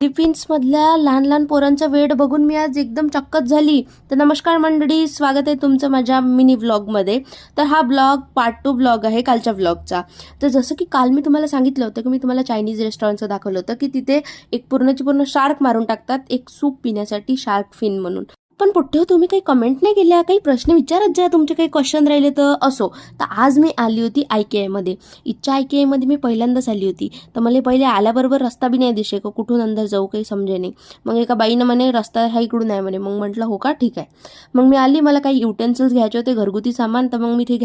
फिलिपिन्समधल्या लहान लहान पोरांचा वेळ बघून मी आज एकदम चक्कच झाली. तर नमस्कार मंडळी, स्वागत आहे तुमचं माझ्या मिनी व्लॉगमध्ये. तर हा ब्लॉग पार्ट 2 ब्लॉग आहे कालच्या व्लॉगचा. तर जसं की काल मी तुम्हाला सांगितलं होतं की मी तुम्हाला चायनीज रेस्टॉरंटचं दाखवलं होतं की तिथे एक पूर्ण शार्क मारून टाकतात एक सूप पिण्यासाठी, शार्क फिन म्हणून. पण पुढे तुम्ही काही कमेंट नाही केल्या, काही प्रश्न विचारत जा, तुमचे काही क्वेश्चन राहिले तर असो. तर आज मी आली होती IKEA इच्छा IKEA मी पहिल्यांदाच आली होती. तर मला पहिले आल्याबरोबर रस्ता बी नाही दिसे का कुठून अंदर जाऊ, काही समजे नाही. मग एका बाईनं म्हणे रस्ता हा इकडून आहे म्हणे. मग म्हटलं हो का, ठीक आहे. मग मी आली, मला काही युटेन्सिल्स घ्यायचे होते, घरगुती सामान. तर मग मी ते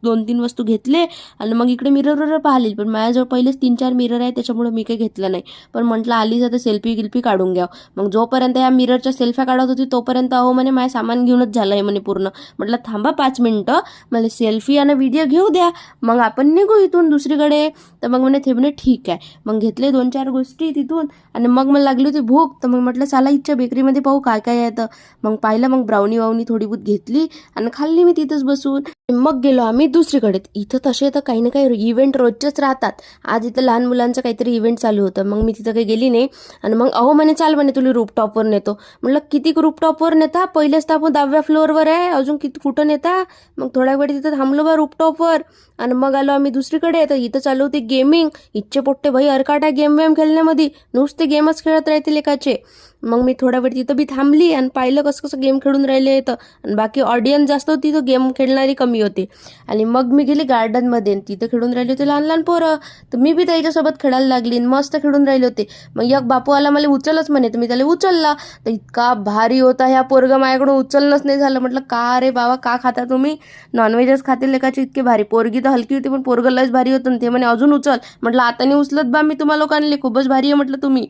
2-3 वस्तू घेतले आणि मग इकडे मिररवर पाहिले. पण माझ्याजवळ पहिलेच 3-4 मिरर आहे, त्याच्यामुळे मी काही घेतलं नाही. पण म्हटलं आली तर सेल्फी काढून घ्या. मग जोपर्यंत या मिररच्या सेल्फ्या काढत होती तोपर्यंत अहो म्हणे माझं सामान घेऊनच झालंय म्हणे पूर्ण. म्हटलं थांबा 5 मिनिटं, मला सेल्फी आणि व्हिडिओ घेऊ द्या, मग आपण निघू इथून दुसरीकडे. तर मग म्हणे ठीक आहे. मग घेतले 2-4 गोष्टी तिथून आणि मग मला लागली होती भूक. तर मग म्हटलं चला इच्छा बेकरीमध्ये पाहू काय काय येतं. मग पाहिलं, मग ब्राउनी थोडी बहुत घेतली आणि खाल्ली मी तिथंच बसून. मग गेलो आम्ही दुसरीकडे. इथं तसे तर काही ना काही इव्हेंट रोजचेच राहतात. आज इथं लहान मुलांचं काहीतरी इव्हेंट चालू होतं. मग मी तिथं काही गेली नाही आणि मग अहो म्हणे चाल म्हणे तुला रूपटॉपवर नेतो. म्हटलं किती रूपटॉपवर नेता, पहिलेच तर आपण 10व्या फ्लोअरवर आहे, अजून किती कुठं नेता. मग थोड्या वेळ तिथं थांबलो बा रूपटॉपवर आणि मग आलो आम्ही दुसरीकडे. तर इथं चालू होते गेमिंग. इच्छे पोट्टे भाई अरकाटा गेम खेळण्यामध्ये, नुसते गेमच खेळत राहतील एकाचे. मग मी थोडा वेळ तिथं बी थांबली आणि पाहिलं कसं गेम खेळून राहिले तर. आणि बाकी ऑडियन्स जास्त होती, तर गेम खेळणारी कमी होती. आणि मग मी गेली गार्डनमध्ये, तिथं खेळून राहिले होते लहान लहान पोरं. तर मी बी त्याच्यासोबत खेळायला लागली, मस्त खेळून राहिले होते. मग एक बापू आला, मला उचलच म्हणे. तर मी त्याला उचलला. तर इतका भारी होता ह्या पोरगा, माझ्याकडून उचलणंच नाही झालं. म्हटलं का रे बाबा, का खाता तुम्ही, नॉनव्हेजच खातील एकाचे इतके भारी. पोरगी तर हलकी होती पण पोरगं लयच भारी होतं. ते म्हणे अजून उचल. म्हटलं आता नाही उचलत बा, मी तुम्हाला लोकांना खूपच भारी आहे म्हटलं तुम्ही.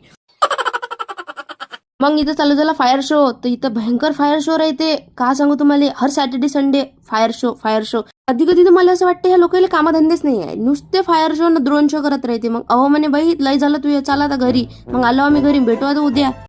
मग इथं चालू झाला फायर शो. तर इथं भयंकर फायर शो राहते, का सांगू तुम्हाला. हर सॅटर्डे संडे फायर शो. कधी कधी तर मला असं वाटतं ह्या लोकांना कामधंदेच नाही आहे, नुसते फायर शो ड्रोन शो करत राहते. मग अहो म्हणे बाई लय झालं तू, चला आता घरी. मग आलो आम्ही घरी, भेटू आता उद्या.